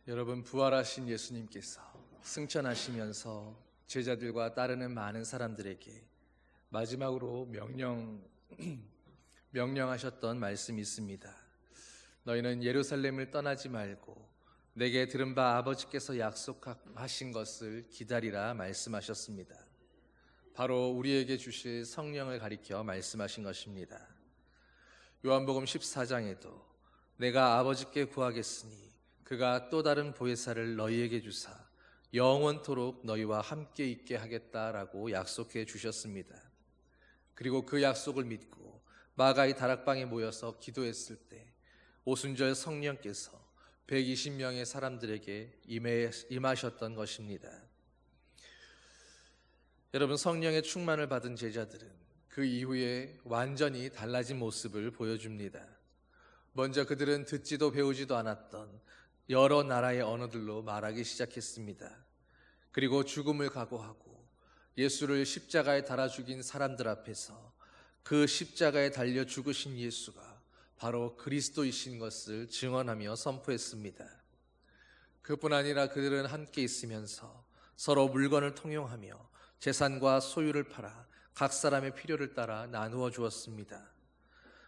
여러분, 부활하신 예수님께서 승천하시면서 제자들과 따르는 많은 사람들에게 마지막으로 명령하셨던 말씀이 있습니다. 너희는 예루살렘을 떠나지 말고 내게 들은 바 아버지께서 약속하신 것을 기다리라 말씀하셨습니다. 바로 우리에게 주실 성령을 가리켜 말씀하신 것입니다. 요한복음 14장에도 내가 아버지께 구하겠으니 그가 또 다른 보혜사를 너희에게 주사 영원토록 너희와 함께 있게 하겠다라고 약속해 주셨습니다. 그리고 그 약속을 믿고 마가의 다락방에 모여서 기도했을 때 오순절 성령께서 120명의 사람들에게 임하셨던 것입니다. 여러분, 성령의 충만을 받은 제자들은 그 이후에 완전히 달라진 모습을 보여줍니다. 먼저 그들은 듣지도 배우지도 않았던 여러 나라의 언어들로 말하기 시작했습니다. 그리고 죽음을 각오하고 예수를 십자가에 달아 죽인 사람들 앞에서 그 십자가에 달려 죽으신 예수가 바로 그리스도이신 것을 증언하며 선포했습니다. 그뿐 아니라 그들은 함께 있으면서 서로 물건을 통용하며 재산과 소유를 팔아 각 사람의 필요를 따라 나누어 주었습니다.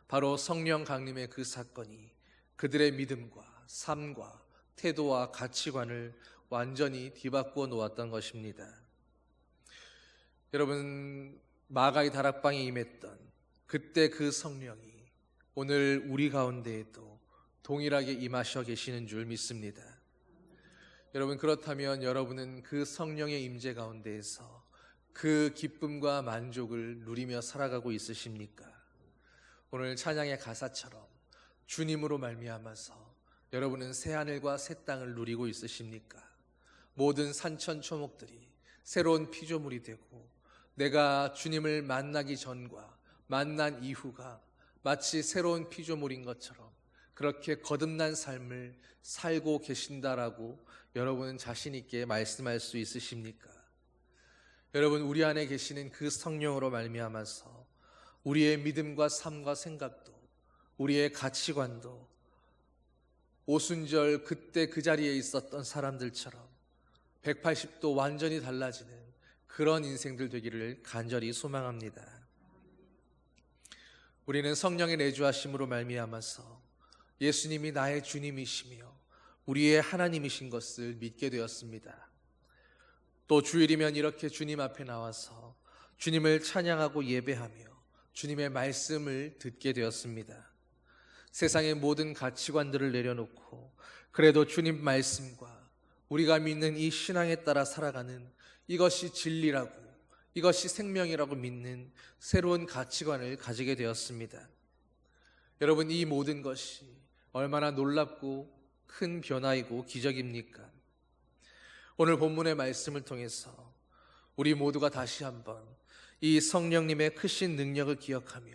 바로 성령 강림의 그 사건이 그들의 믿음과 삶과 태도와 가치관을 완전히 뒤바꾸어 놓았던 것입니다. 여러분, 마가의 다락방에 임했던 그때 그 성령이 오늘 우리 가운데에도 동일하게 임하셔 계시는 줄 믿습니다. 여러분, 그렇다면 여러분은 그 성령의 임재 가운데에서 그 기쁨과 만족을 누리며 살아가고 있으십니까? 오늘 찬양의 가사처럼 주님으로 말미암아서 여러분은 새하늘과 새 땅을 누리고 있으십니까? 모든 산천초목들이 새로운 피조물이 되고 내가 주님을 만나기 전과 만난 이후가 마치 새로운 피조물인 것처럼 그렇게 거듭난 삶을 살고 계신다라고 여러분은 자신 있게 말씀할 수 있으십니까? 여러분, 우리 안에 계시는 그 성령으로 말미암아서 우리의 믿음과 삶과 생각도 우리의 가치관도 오순절 그때 그 자리에 있었던 사람들처럼 180도 완전히 달라지는 그런 인생들 되기를 간절히 소망합니다. 우리는 성령의 내주하심으로 말미암아서 예수님이 나의 주님이시며 우리의 하나님이신 것을 믿게 되었습니다. 또 주일이면 이렇게 주님 앞에 나와서 주님을 찬양하고 예배하며 주님의 말씀을 듣게 되었습니다. 세상의 모든 가치관들을 내려놓고 그래도 주님 말씀과 우리가 믿는 이 신앙에 따라 살아가는 이것이 진리라고, 이것이 생명이라고 믿는 새로운 가치관을 가지게 되었습니다. 여러분, 이 모든 것이 얼마나 놀랍고 큰 변화이고 기적입니까? 오늘 본문의 말씀을 통해서 우리 모두가 다시 한번 이 성령님의 크신 능력을 기억하며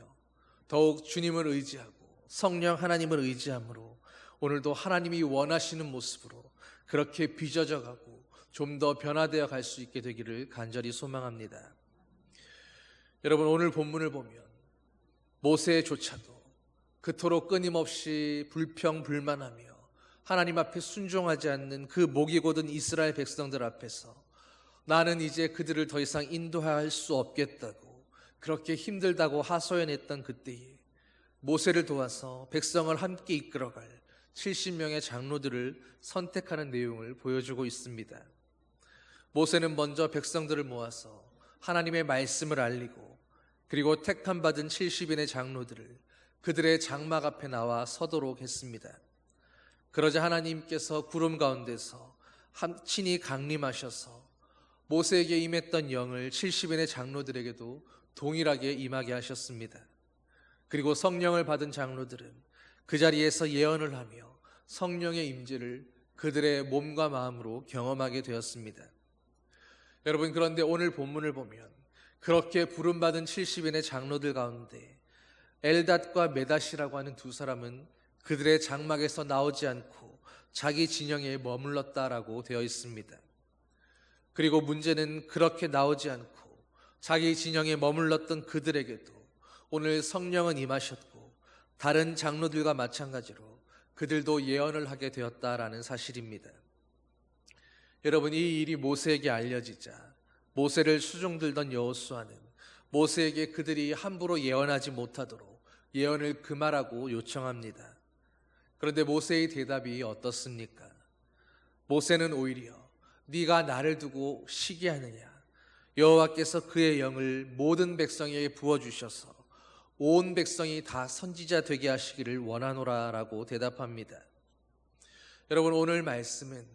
더욱 주님을 의지하고 성령 하나님을 의지함으로 오늘도 하나님이 원하시는 모습으로 그렇게 빚어져 가고 좀 더 변화되어 갈 수 있게 되기를 간절히 소망합니다. 여러분, 오늘 본문을 보면 모세조차도 그토록 끊임없이 불평불만하며 하나님 앞에 순종하지 않는 그 목이 곧은 이스라엘 백성들 앞에서 나는 이제 그들을 더 이상 인도할 수 없겠다고 그렇게 힘들다고 하소연했던 그때에 모세를 도와서 백성을 함께 이끌어갈 70명의 장로들을 선택하는 내용을 보여주고 있습니다. 모세는 먼저 백성들을 모아서 하나님의 말씀을 알리고 그리고 택함받은 70인의 장로들을 그들의 장막 앞에 나와 서도록 했습니다. 그러자 하나님께서 구름 가운데서 친히 강림하셔서 모세에게 임했던 영을 70인의 장로들에게도 동일하게 임하게 하셨습니다. 그리고 성령을 받은 장로들은 그 자리에서 예언을 하며 성령의 임재를 그들의 몸과 마음으로 경험하게 되었습니다. 여러분, 그런데 오늘 본문을 보면 그렇게 부름받은 70인의 장로들 가운데 엘닷과 메닷이라고 하는 두 사람은 그들의 장막에서 나오지 않고 자기 진영에 머물렀다라고 되어 있습니다. 그리고 문제는 그렇게 나오지 않고 자기 진영에 머물렀던 그들에게도 오늘 성령은 임하셨고 다른 장로들과 마찬가지로 그들도 예언을 하게 되었다라는 사실입니다. 여러분, 이 일이 모세에게 알려지자 모세를 수종들던 여호수아는 모세에게 그들이 함부로 예언하지 못하도록 예언을 금하라고 요청합니다. 그런데 모세의 대답이 어떻습니까? 모세는 오히려 네가 나를 두고 시기하느냐? 여호와께서 그의 영을 모든 백성에게 부어주셔서 온 백성이 다 선지자 되게 하시기를 원하노라 라고 대답합니다. 여러분, 오늘 말씀은,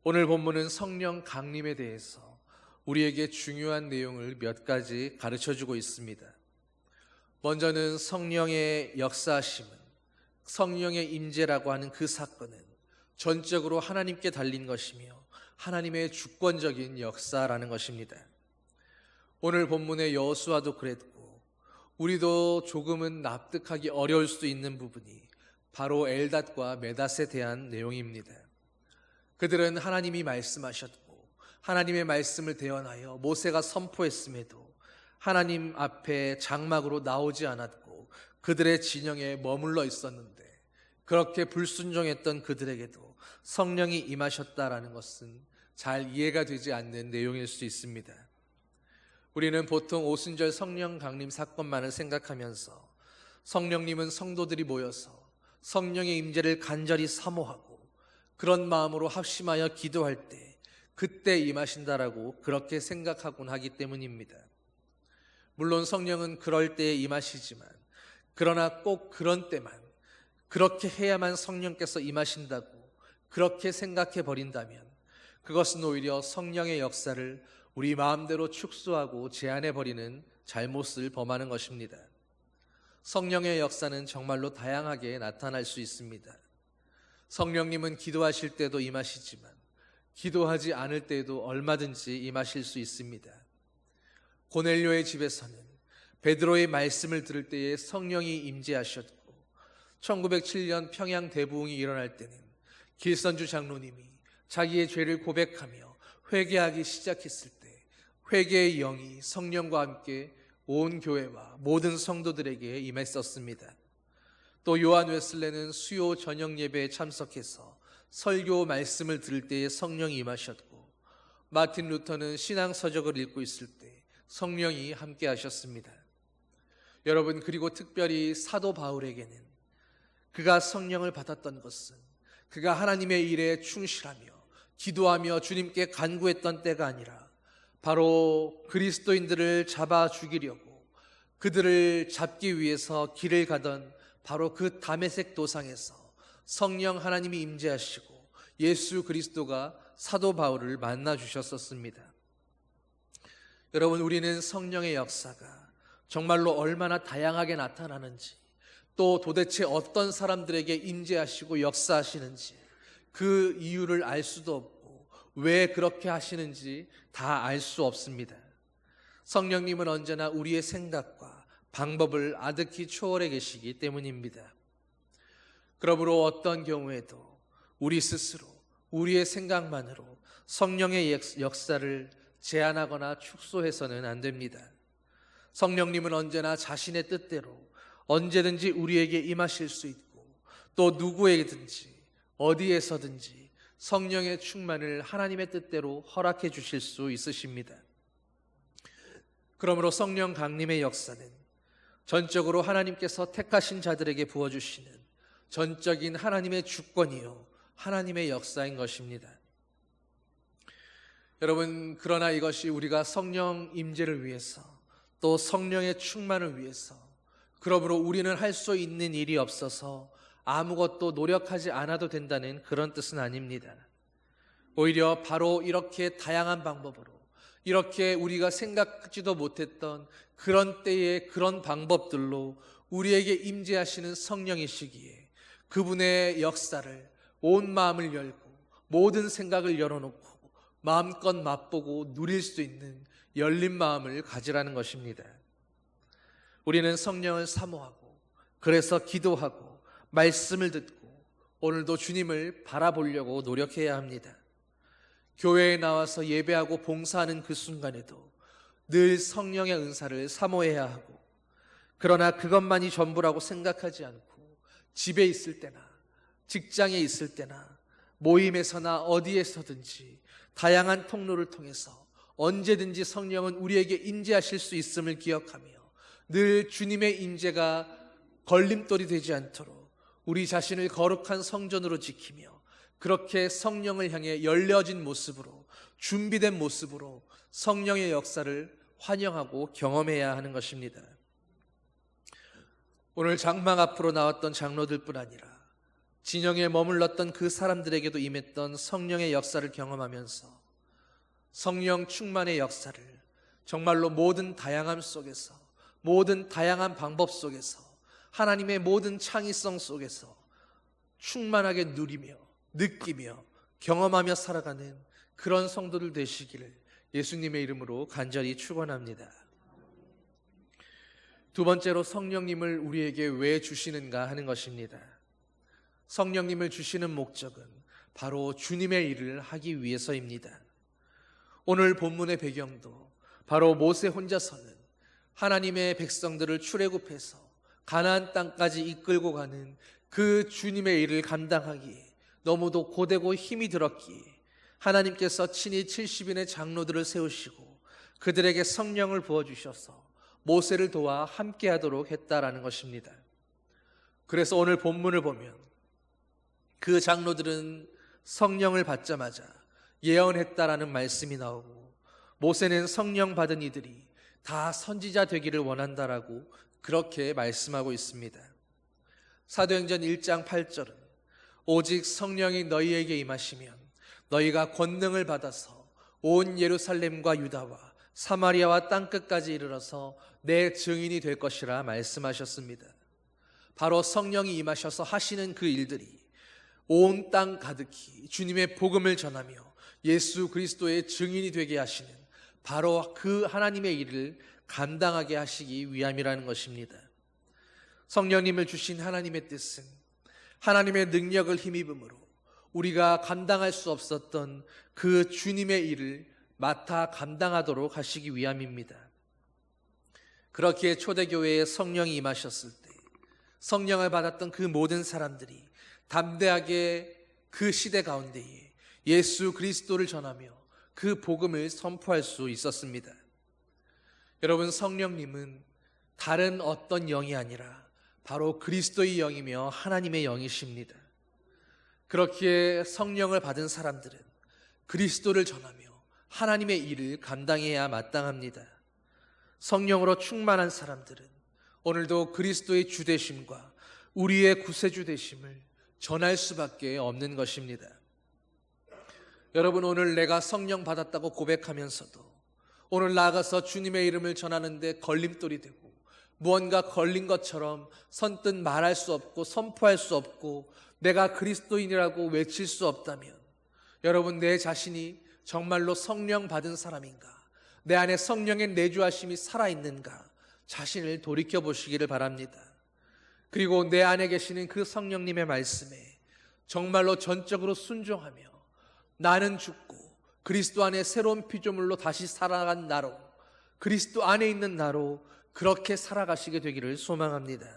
오늘 본문은 성령 강림에 대해서 우리에게 중요한 내용을 몇 가지 가르쳐주고 있습니다. 먼저는 성령의 역사하심은, 성령의 임재라고 하는 그 사건은 전적으로 하나님께 달린 것이며 하나님의 주권적인 역사라는 것입니다. 오늘 본문의 여호수아도 그랬고 우리도 조금은 납득하기 어려울 수도 있는 부분이 바로 엘닷과 메닷에 대한 내용입니다. 그들은 하나님이 말씀하셨고 하나님의 말씀을 대언하여 모세가 선포했음에도 하나님 앞에 장막으로 나오지 않았고 그들의 진영에 머물러 있었는데, 그렇게 불순종했던 그들에게도 성령이 임하셨다라는 것은 잘 이해가 되지 않는 내용일 수 있습니다. 우리는 보통 오순절 성령 강림 사건만을 생각하면서 성령님은 성도들이 모여서 성령의 임재를 간절히 사모하고 그런 마음으로 합심하여 기도할 때 그때 임하신다라고 그렇게 생각하곤 하기 때문입니다. 물론 성령은 그럴 때에 임하시지만, 그러나 꼭 그런 때만, 그렇게 해야만 성령께서 임하신다고 그렇게 생각해 버린다면 그것은 오히려 성령의 역사를 우리 마음대로 축소하고 제한해 버리는 잘못을 범하는 것입니다. 성령의 역사는 정말로 다양하게 나타날 수 있습니다. 성령님은 기도하실 때도 임하시지만 기도하지 않을 때에도 얼마든지 임하실 수 있습니다. 고넬료의 집에서는 베드로의 말씀을 들을 때에 성령이 임재하셨고, 1907년 평양 대부흥이 일어날 때는 길선주 장로님이 자기의 죄를 고백하며 회개하기 시작했을 때 회개의 영이 성령과 함께 온 교회와 모든 성도들에게 임했었습니다. 또 요한 웨슬레는 수요 저녁 예배에 참석해서 설교 말씀을 들을 때에 성령이 임하셨고, 마틴 루터는 신앙 서적을 읽고 있을 때 성령이 함께 하셨습니다. 여러분, 그리고 특별히 사도 바울에게는 그가 성령을 받았던 것은 그가 하나님의 일에 충실하며 기도하며 주님께 간구했던 때가 아니라 바로 그리스도인들을 잡아 죽이려고 그들을 잡기 위해서 길을 가던 바로 그 다메섹 도상에서 성령 하나님이 임재하시고 예수 그리스도가 사도 바울을 만나 주셨었습니다. 여러분, 우리는 성령의 역사가 정말로 얼마나 다양하게 나타나는지, 또 도대체 어떤 사람들에게 임재하시고 역사하시는지 그 이유를 알 수도 없고 왜 그렇게 하시는지 다 알 수 없습니다. 성령님은 언제나 우리의 생각과 방법을 아득히 초월해 계시기 때문입니다. 그러므로 어떤 경우에도 우리 스스로 우리의 생각만으로 성령의 역사를 제한하거나 축소해서는 안 됩니다. 성령님은 언제나 자신의 뜻대로 언제든지 우리에게 임하실 수 있고, 또 누구에게든지 어디에서든지 성령의 충만을 하나님의 뜻대로 허락해 주실 수 있으십니다. 그러므로 성령 강림의 역사는 전적으로 하나님께서 택하신 자들에게 부어주시는 전적인 하나님의 주권이요 하나님의 역사인 것입니다. 여러분, 그러나 이것이 우리가 성령 임재를 위해서, 또 성령의 충만을 위해서, 그러므로 우리는 할 수 있는 일이 없어서 아무것도 노력하지 않아도 된다는 그런 뜻은 아닙니다. 오히려 바로 이렇게 다양한 방법으로, 이렇게 우리가 생각지도 못했던 그런 때의 그런 방법들로 우리에게 임재하시는 성령이시기에 그분의 역사를 온 마음을 열고 모든 생각을 열어놓고 마음껏 맛보고 누릴 수 있는 열린 마음을 가지라는 것입니다. 우리는 성령을 사모하고, 그래서 기도하고 말씀을 듣고 오늘도 주님을 바라보려고 노력해야 합니다. 교회에 나와서 예배하고 봉사하는 그 순간에도 늘 성령의 은사를 사모해야 하고, 그러나 그것만이 전부라고 생각하지 않고 집에 있을 때나 직장에 있을 때나 모임에서나 어디에서든지 다양한 통로를 통해서 언제든지 성령은 우리에게 임재하실 수 있음을 기억하며 늘 주님의 임재가 걸림돌이 되지 않도록 우리 자신을 거룩한 성전으로 지키며 그렇게 성령을 향해 열려진 모습으로, 준비된 모습으로 성령의 역사를 환영하고 경험해야 하는 것입니다. 오늘 장막 앞으로 나왔던 장로들뿐 아니라 진영에 머물렀던 그 사람들에게도 임했던 성령의 역사를 경험하면서 성령 충만의 역사를 정말로 모든 다양함 속에서, 모든 다양한 방법 속에서, 하나님의 모든 창의성 속에서 충만하게 누리며 느끼며 경험하며 살아가는 그런 성도들 되시기를 예수님의 이름으로 간절히 축원합니다. 두 번째로 성령님을 우리에게 왜 주시는가 하는 것입니다. 성령님을 주시는 목적은 바로 주님의 일을 하기 위해서입니다. 오늘 본문의 배경도 바로 모세 혼자서는 하나님의 백성들을 출애굽해서 가나안 땅까지 이끌고 가는 그 주님의 일을 감당하기에 너무도 고되고 힘이 들었기에 하나님께서 친히 70인의 장로들을 세우시고 그들에게 성령을 부어주셔서 모세를 도와 함께하도록 했다라는 것입니다. 그래서 오늘 본문을 보면 그 장로들은 성령을 받자마자 예언했다라는 말씀이 나오고 모세는 성령 받은 이들이 다 선지자 되기를 원한다라고 그렇게 말씀하고 있습니다. 사도행전 1장 8절은 오직 성령이 너희에게 임하시면 너희가 권능을 받아서 온 예루살렘과 유다와 사마리아와 땅끝까지 이르러서 내 증인이 될 것이라 말씀하셨습니다. 바로 성령이 임하셔서 하시는 그 일들이 온 땅 가득히 주님의 복음을 전하며 예수 그리스도의 증인이 되게 하시는 바로 그 하나님의 일을 감당하게 하시기 위함이라는 것입니다. 성령님을 주신 하나님의 뜻은 하나님의 능력을 힘입음으로 우리가 감당할 수 없었던 그 주님의 일을 맡아 감당하도록 하시기 위함입니다. 그렇기에 초대교회에 성령이 임하셨을 때 성령을 받았던 그 모든 사람들이 담대하게 그 시대 가운데에 예수 그리스도를 전하며 그 복음을 선포할 수 있었습니다. 여러분, 성령님은 다른 어떤 영이 아니라 바로 그리스도의 영이며 하나님의 영이십니다. 그렇기에 성령을 받은 사람들은 그리스도를 전하며 하나님의 일을 감당해야 마땅합니다. 성령으로 충만한 사람들은 오늘도 그리스도의 주되심과 우리의 구세주 되심을 전할 수밖에 없는 것입니다. 여러분, 오늘 내가 성령 받았다고 고백하면서도 오늘 나아가서 주님의 이름을 전하는데 걸림돌이 되고 무언가 걸린 것처럼 선뜻 말할 수 없고 선포할 수 없고 내가 그리스도인이라고 외칠 수 없다면 여러분, 내 자신이 정말로 성령 받은 사람인가? 내 안에 성령의 내주하심이 살아있는가? 자신을 돌이켜보시기를 바랍니다. 그리고 내 안에 계시는 그 성령님의 말씀에 정말로 전적으로 순종하며 나는 죽고 그리스도 안에 새로운 피조물로 다시 살아간 나로, 그리스도 안에 있는 나로 그렇게 살아가시게 되기를 소망합니다.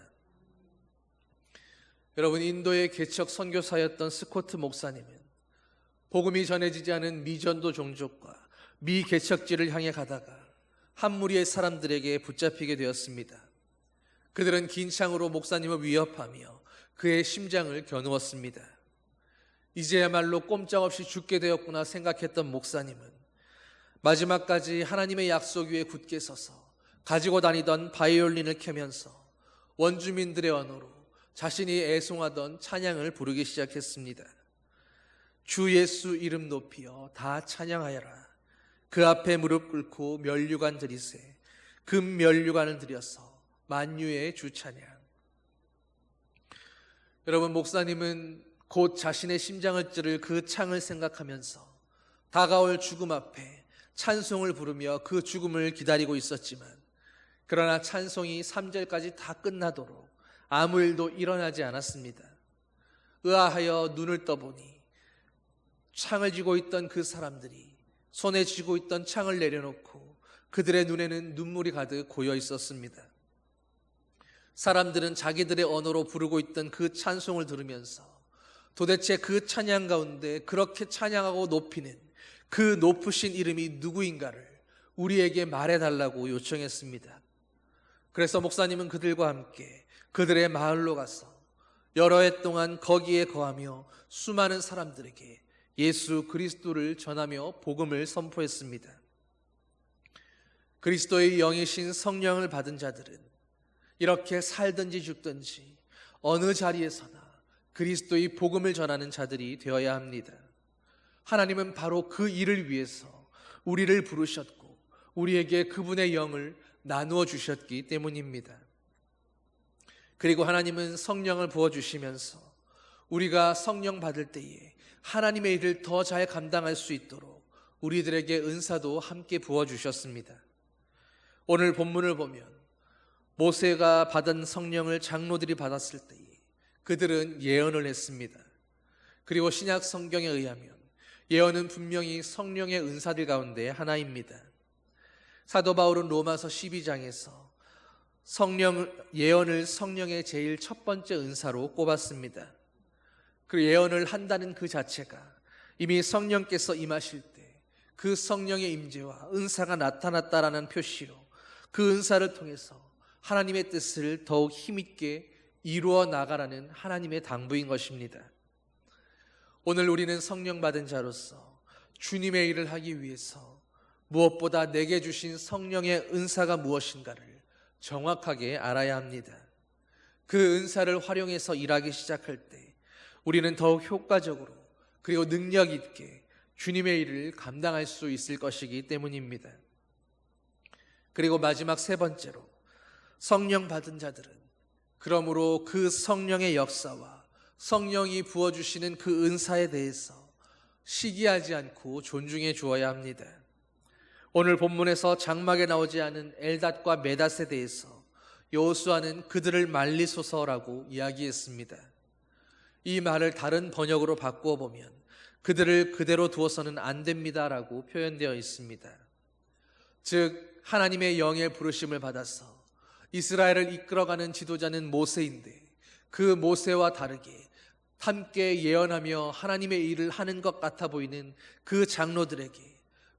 여러분, 인도의 개척 선교사였던 스코트 목사님은 복음이 전해지지 않은 미전도 종족과 미개척지를 향해 가다가 한 무리의 사람들에게 붙잡히게 되었습니다. 그들은 긴 창으로 목사님을 위협하며 그의 심장을 겨누었습니다. 이제야말로 꼼짝없이 죽게 되었구나 생각했던 목사님은 마지막까지 하나님의 약속 위에 굳게 서서 가지고 다니던 바이올린을 켜면서 원주민들의 언어로 자신이 애송하던 찬양을 부르기 시작했습니다. 주 예수 이름 높이어 다 찬양하여라. 그 앞에 무릎 꿇고 면류관 드리세. 금 면류관을 드려서 만유의 주 찬양. 여러분, 목사님은 곧 자신의 심장을 찌를 그 창을 생각하면서 다가올 죽음 앞에 찬송을 부르며 그 죽음을 기다리고 있었지만 그러나 찬송이 3절까지 다 끝나도록 아무 일도 일어나지 않았습니다. 의아하여 눈을 떠보니 창을 쥐고 있던 그 사람들이 손에 쥐고 있던 창을 내려놓고 그들의 눈에는 눈물이 가득 고여 있었습니다. 사람들은 자기들의 언어로 부르고 있던 그 찬송을 들으면서 도대체 그 찬양 가운데 그렇게 찬양하고 높이는 그 높으신 이름이 누구인가를 우리에게 말해달라고 요청했습니다. 그래서 목사님은 그들과 함께 그들의 마을로 가서 여러 해 동안 거기에 거하며 수많은 사람들에게 예수 그리스도를 전하며 복음을 선포했습니다. 그리스도의 영이신 성령을 받은 자들은 이렇게 살든지 죽든지 어느 자리에서나 그리스도의 복음을 전하는 자들이 되어야 합니다. 하나님은 바로 그 일을 위해서 우리를 부르셨고 우리에게 그분의 영을 나누어 주셨기 때문입니다. 그리고 하나님은 성령을 부어주시면서 우리가 성령 받을 때에 하나님의 일을 더 잘 감당할 수 있도록 우리들에게 은사도 함께 부어주셨습니다. 오늘 본문을 보면 모세가 받은 성령을 장로들이 받았을 때에 그들은 예언을 했습니다. 그리고 신약 성경에 의하면 예언은 분명히 성령의 은사들 가운데 하나입니다. 사도 바울은 로마서 12장에서 예언을 성령의 제일 첫 번째 은사로 꼽았습니다. 그 예언을 한다는 그 자체가 이미 성령께서 임하실 때 그 성령의 임재와 은사가 나타났다라는 표시로 그 은사를 통해서 하나님의 뜻을 더욱 힘있게 이루어 나가라는 하나님의 당부인 것입니다. 오늘 우리는 성령 받은 자로서 주님의 일을 하기 위해서 무엇보다 내게 주신 성령의 은사가 무엇인가를 정확하게 알아야 합니다. 그 은사를 활용해서 일하기 시작할 때 우리는 더욱 효과적으로 그리고 능력 있게 주님의 일을 감당할 수 있을 것이기 때문입니다. 그리고 마지막 세 번째로 성령 받은 자들은 그러므로 그 성령의 역사와 성령이 부어주시는 그 은사에 대해서 시기하지 않고 존중해 주어야 합니다. 오늘 본문에서 장막에 나오지 않은 엘닷과 메닷에 대해서 여호수아는 그들을 말리소서라고 이야기했습니다. 이 말을 다른 번역으로 바꾸어 보면 그들을 그대로 두어서는 안 됩니다라고 표현되어 있습니다. 즉 하나님의 영의 부르심을 받아서 이스라엘을 이끌어가는 지도자는 모세인데 그 모세와 다르게 함께 예언하며 하나님의 일을 하는 것 같아 보이는 그 장로들에게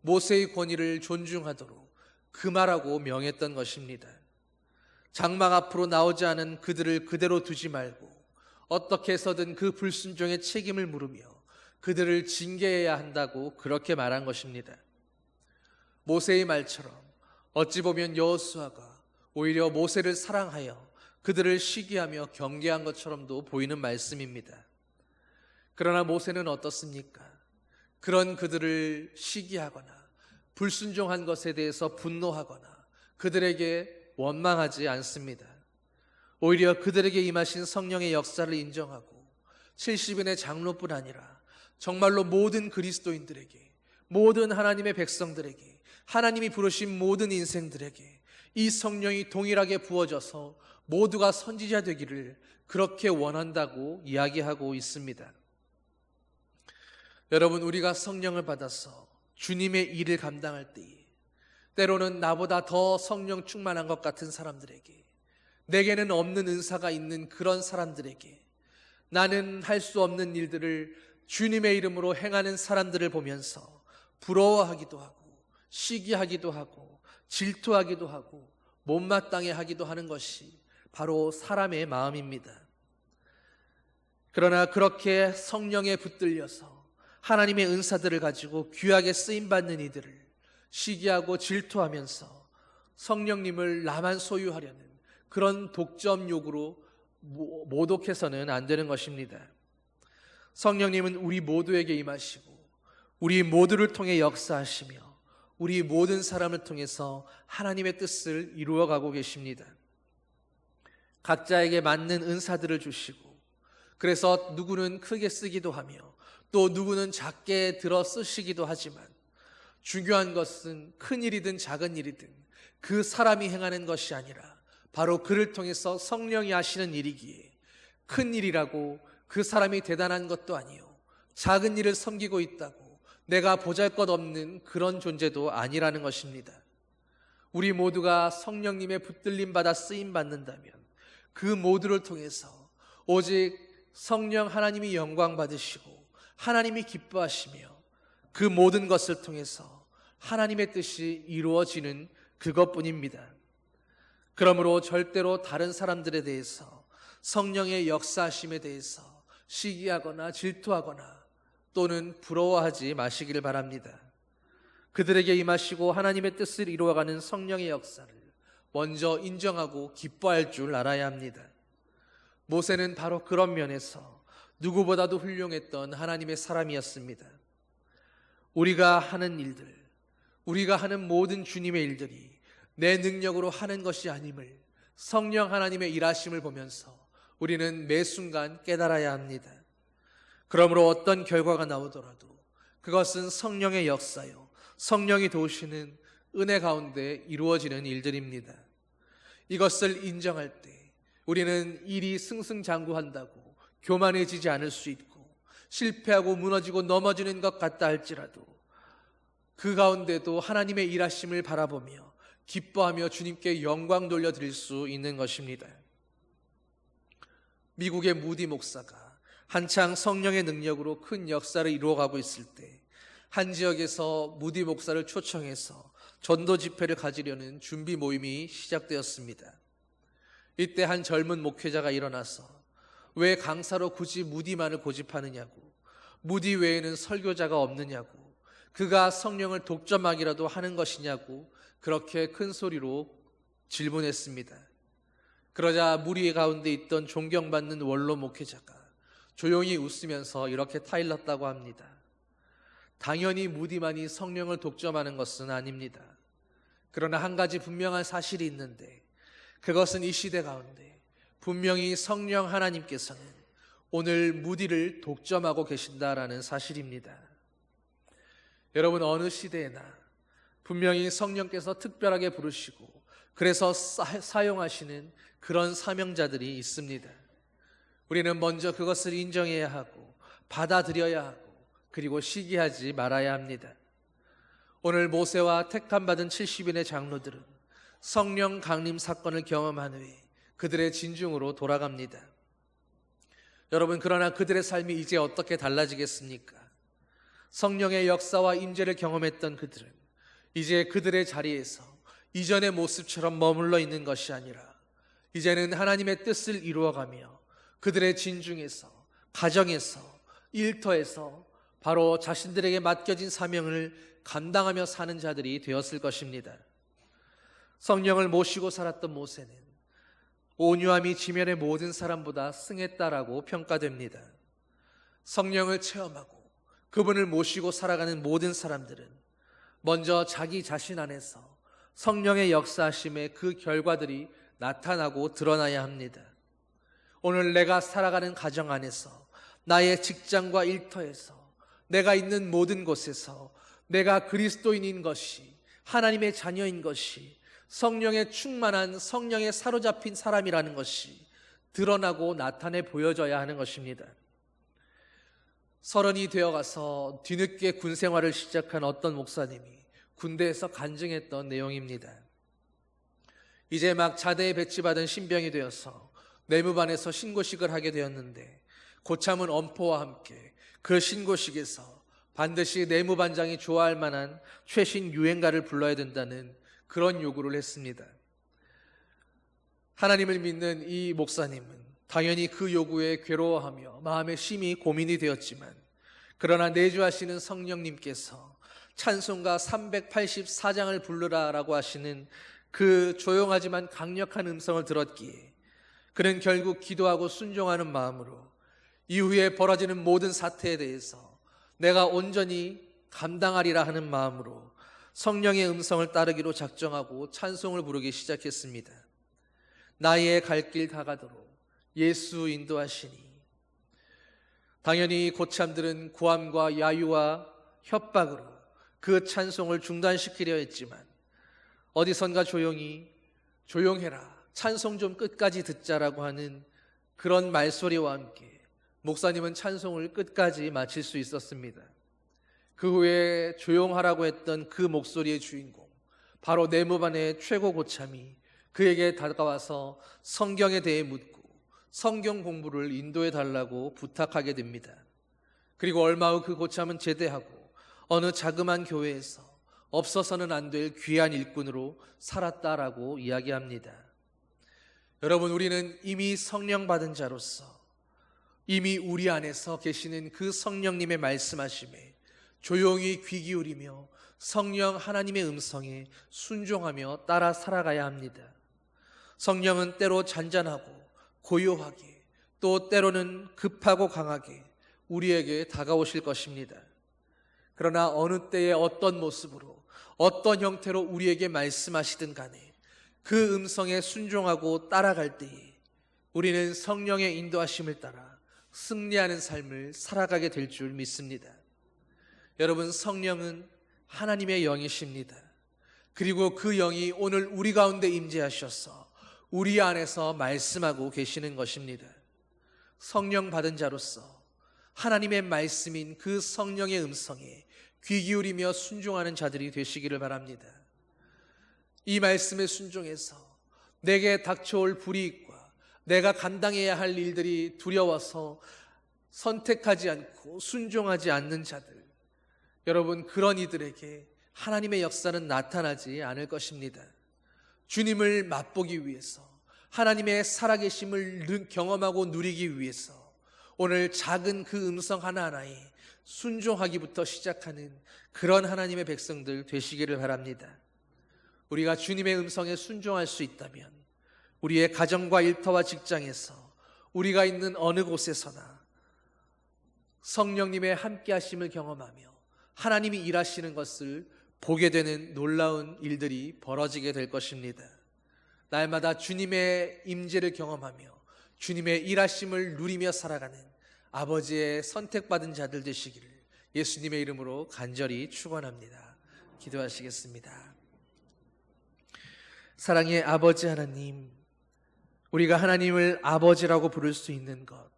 모세의 권위를 존중하도록 금하라고 명했던 것입니다. 장막 앞으로 나오지 않은 그들을 그대로 두지 말고 어떻게 해서든 그 불순종의 책임을 물으며 그들을 징계해야 한다고 그렇게 말한 것입니다. 모세의 말처럼 어찌 보면 여호수아가 오히려 모세를 사랑하여 그들을 시기하며 경계한 것처럼도 보이는 말씀입니다. 그러나 모세는 어떻습니까? 그런 그들을 시기하거나 불순종한 것에 대해서 분노하거나 그들에게 원망하지 않습니다. 오히려 그들에게 임하신 성령의 역사를 인정하고 70인의 장로뿐 아니라 정말로 모든 그리스도인들에게, 모든 하나님의 백성들에게, 하나님이 부르신 모든 인생들에게 이 성령이 동일하게 부어져서 모두가 선지자 되기를 그렇게 원한다고 이야기하고 있습니다. 여러분, 우리가 성령을 받아서 주님의 일을 감당할 때에 때로는 나보다 더 성령 충만한 것 같은 사람들에게, 내게는 없는 은사가 있는 그런 사람들에게, 나는 할 수 없는 일들을 주님의 이름으로 행하는 사람들을 보면서 부러워하기도 하고 시기하기도 하고 질투하기도 하고 못마땅해 하기도 하는 것이 바로 사람의 마음입니다. 그러나 그렇게 성령에 붙들려서 하나님의 은사들을 가지고 귀하게 쓰임받는 이들을 시기하고 질투하면서 성령님을 나만 소유하려는 그런 독점욕으로 모독해서는 안 되는 것입니다. 성령님은 우리 모두에게 임하시고 우리 모두를 통해 역사하시며 우리 모든 사람을 통해서 하나님의 뜻을 이루어가고 계십니다. 각자에게 맞는 은사들을 주시고 그래서 누구는 크게 쓰기도 하며 또 누구는 작게 들어 쓰시기도 하지만 중요한 것은 큰 일이든 작은 일이든 그 사람이 행하는 것이 아니라 바로 그를 통해서 성령이 하시는 일이기에 큰 일이라고 그 사람이 대단한 것도 아니요 작은 일을 섬기고 있다고 내가 보잘것없는 그런 존재도 아니라는 것입니다. 우리 모두가 성령님의 붙들림 받아 쓰임 받는다면 그 모두를 통해서 오직 성령 하나님이 영광 받으시고 하나님이 기뻐하시며 그 모든 것을 통해서 하나님의 뜻이 이루어지는 그것뿐입니다. 그러므로 절대로 다른 사람들에 대해서 성령의 역사하심에 대해서 시기하거나 질투하거나 또는 부러워하지 마시기를 바랍니다. 그들에게 임하시고 하나님의 뜻을 이루어가는 성령의 역사를 먼저 인정하고 기뻐할 줄 알아야 합니다. 모세는 바로 그런 면에서 누구보다도 훌륭했던 하나님의 사람이었습니다. 우리가 하는 일들, 우리가 하는 모든 주님의 일들이 내 능력으로 하는 것이 아님을 성령 하나님의 일하심을 보면서 우리는 매 순간 깨달아야 합니다. 그러므로 어떤 결과가 나오더라도 그것은 성령의 역사요, 성령이 도우시는 은혜 가운데 이루어지는 일들입니다. 이것을 인정할 때 우리는 일이 승승장구한다고 교만해지지 않을 수 있고, 실패하고 무너지고 넘어지는 것 같다 할지라도 그 가운데도 하나님의 일하심을 바라보며 기뻐하며 주님께 영광 돌려드릴 수 있는 것입니다. 미국의 무디 목사가 한창 성령의 능력으로 큰 역사를 이루어가고 있을 때 한 지역에서 무디 목사를 초청해서 전도 집회를 가지려는 준비 모임이 시작되었습니다. 이때 한 젊은 목회자가 일어나서 왜 강사로 굳이 무디만을 고집하느냐고, 무디 외에는 설교자가 없느냐고, 그가 성령을 독점하기라도 하는 것이냐고 그렇게 큰 소리로 질문했습니다. 그러자 무리 가운데 있던 존경받는 원로 목회자가 조용히 웃으면서 이렇게 타일렀다고 합니다. 당연히 무디만이 성령을 독점하는 것은 아닙니다. 그러나 한 가지 분명한 사실이 있는데, 그것은 이 시대 가운데 분명히 성령 하나님께서는 오늘 무디를 독점하고 계신다라는 사실입니다. 여러분, 어느 시대에나 분명히 성령께서 특별하게 부르시고 그래서 사용하시는 그런 사명자들이 있습니다. 우리는 먼저 그것을 인정해야 하고 받아들여야 하고 그리고 시기하지 말아야 합니다. 오늘 모세와 택함받은 70인의 장로들은 성령 강림 사건을 경험한 후에 그들의 진중으로 돌아갑니다. 여러분, 그러나 그들의 삶이 이제 어떻게 달라지겠습니까? 성령의 역사와 임재를 경험했던 그들은 이제 그들의 자리에서 이전의 모습처럼 머물러 있는 것이 아니라 이제는 하나님의 뜻을 이루어가며 그들의 진중에서, 가정에서, 일터에서 바로 자신들에게 맡겨진 사명을 감당하며 사는 자들이 되었을 것입니다. 성령을 모시고 살았던 모세는 온유함이 지면의 모든 사람보다 승했다라고 평가됩니다. 성령을 체험하고 그분을 모시고 살아가는 모든 사람들은 먼저 자기 자신 안에서 성령의 역사하심의 그 결과들이 나타나고 드러나야 합니다. 오늘 내가 살아가는 가정 안에서, 나의 직장과 일터에서, 내가 있는 모든 곳에서 내가 그리스도인인 것이, 하나님의 자녀인 것이, 성령에 충만한, 성령에 사로잡힌 사람이라는 것이 드러나고 나타내 보여져야 하는 것입니다. 30이 되어가서 뒤늦게 군 생활을 시작한 어떤 목사님이 군대에서 간증했던 내용입니다. 이제 막 자대에 배치받은 신병이 되어서 내무반에서 신고식을 하게 되었는데, 고참은 엄포와 함께 그 신고식에서 반드시 내무반장이 좋아할 만한 최신 유행가를 불러야 된다는 그런 요구를 했습니다. 하나님을 믿는 이 목사님은 당연히 그 요구에 괴로워하며 마음에 심히 고민이 되었지만, 그러나 내주하시는 성령님께서 찬송가 384장을 부르라라고 하시는 그 조용하지만 강력한 음성을 들었기에 그는 결국 기도하고 순종하는 마음으로 이후에 벌어지는 모든 사태에 대해서 내가 온전히 감당하리라 하는 마음으로 성령의 음성을 따르기로 작정하고 찬송을 부르기 시작했습니다. 나의 갈 길 다가도록 예수 인도하시니. 당연히 고참들은 고함과 야유와 협박으로 그 찬송을 중단시키려 했지만, 어디선가 조용해라, 찬송 좀 끝까지 듣자라고 하는 그런 말소리와 함께 목사님은 찬송을 끝까지 마칠 수 있었습니다. 그 후에 조용하라고 했던 그 목소리의 주인공, 바로 내무반의 최고 고참이 그에게 다가와서 성경에 대해 묻고 성경 공부를 인도해 달라고 부탁하게 됩니다. 그리고 얼마 후 그 고참은 제대하고 어느 자그마한 교회에서 없어서는 안 될 귀한 일꾼으로 살았다라고 이야기합니다. 여러분, 우리는 이미 성령 받은 자로서 이미 우리 안에서 계시는 그 성령님의 말씀하심에 조용히 귀 기울이며 성령 하나님의 음성에 순종하며 따라 살아가야 합니다. 성령은 때로 잔잔하고 고요하게, 또 때로는 급하고 강하게 우리에게 다가오실 것입니다. 그러나 어느 때에 어떤 모습으로 어떤 형태로 우리에게 말씀하시든 간에 그 음성에 순종하고 따라갈 때에 우리는 성령의 인도하심을 따라 승리하는 삶을 살아가게 될 줄 믿습니다. 여러분, 성령은 하나님의 영이십니다. 그리고 그 영이 오늘 우리 가운데 임재하셔서 우리 안에서 말씀하고 계시는 것입니다. 성령 받은 자로서 하나님의 말씀인 그 성령의 음성에 귀 기울이며 순종하는 자들이 되시기를 바랍니다. 이 말씀에 순종해서 내게 닥쳐올 불이익과 내가 감당해야 할 일들이 두려워서 선택하지 않고 순종하지 않는 자들, 여러분, 그런 이들에게 하나님의 역사는 나타나지 않을 것입니다. 주님을 맛보기 위해서, 하나님의 살아계심을 경험하고 누리기 위해서 오늘 작은 그 음성 하나하나에 순종하기부터 시작하는 그런 하나님의 백성들 되시기를 바랍니다. 우리가 주님의 음성에 순종할 수 있다면 우리의 가정과 일터와 직장에서, 우리가 있는 어느 곳에서나 성령님의 함께 하심을 경험하며 하나님이 일하시는 것을 보게 되는 놀라운 일들이 벌어지게 될 것입니다. 날마다 주님의 임재를 경험하며 주님의 일하심을 누리며 살아가는 아버지의 선택받은 자들 되시기를 예수님의 이름으로 간절히 축원합니다. 기도하시겠습니다. 사랑의 아버지 하나님, 우리가 하나님을 아버지라고 부를 수 있는 것,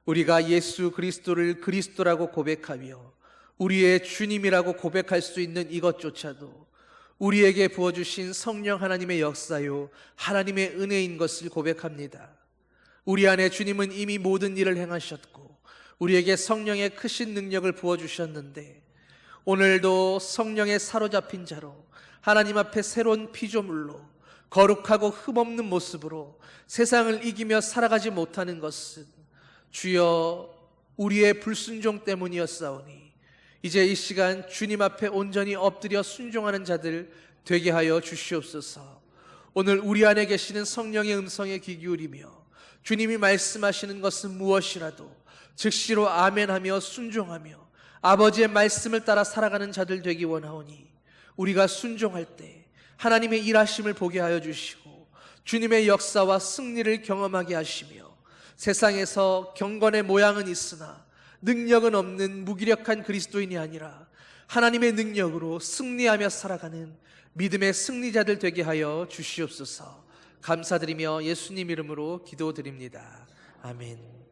우리가 예수 그리스도를 그리스도라고 고백하며 우리의 주님이라고 고백할 수 있는 이것조차도 우리에게 부어주신 성령 하나님의 역사요 하나님의 은혜인 것을 고백합니다. 우리 안에 주님은 이미 모든 일을 행하셨고 우리에게 성령의 크신 능력을 부어주셨는데, 오늘도 성령에 사로잡힌 자로 하나님 앞에 새로운 피조물로 거룩하고 흠없는 모습으로 세상을 이기며 살아가지 못하는 것은 주여 우리의 불순종 때문이었사오니 이제 이 시간 주님 앞에 온전히 엎드려 순종하는 자들 되게 하여 주시옵소서. 오늘 우리 안에 계시는 성령의 음성에 귀 기울이며 주님이 말씀하시는 것은 무엇이라도 즉시로 아멘하며 순종하며 아버지의 말씀을 따라 살아가는 자들 되기 원하오니, 우리가 순종할 때 하나님의 일하심을 보게 하여 주시고 주님의 역사와 승리를 경험하게 하시며 세상에서 경건의 모양은 있으나 능력은 없는 무기력한 그리스도인이 아니라 하나님의 능력으로 승리하며 살아가는 믿음의 승리자들 되게 하여 주시옵소서. 감사드리며 예수님 이름으로 기도드립니다. 아멘.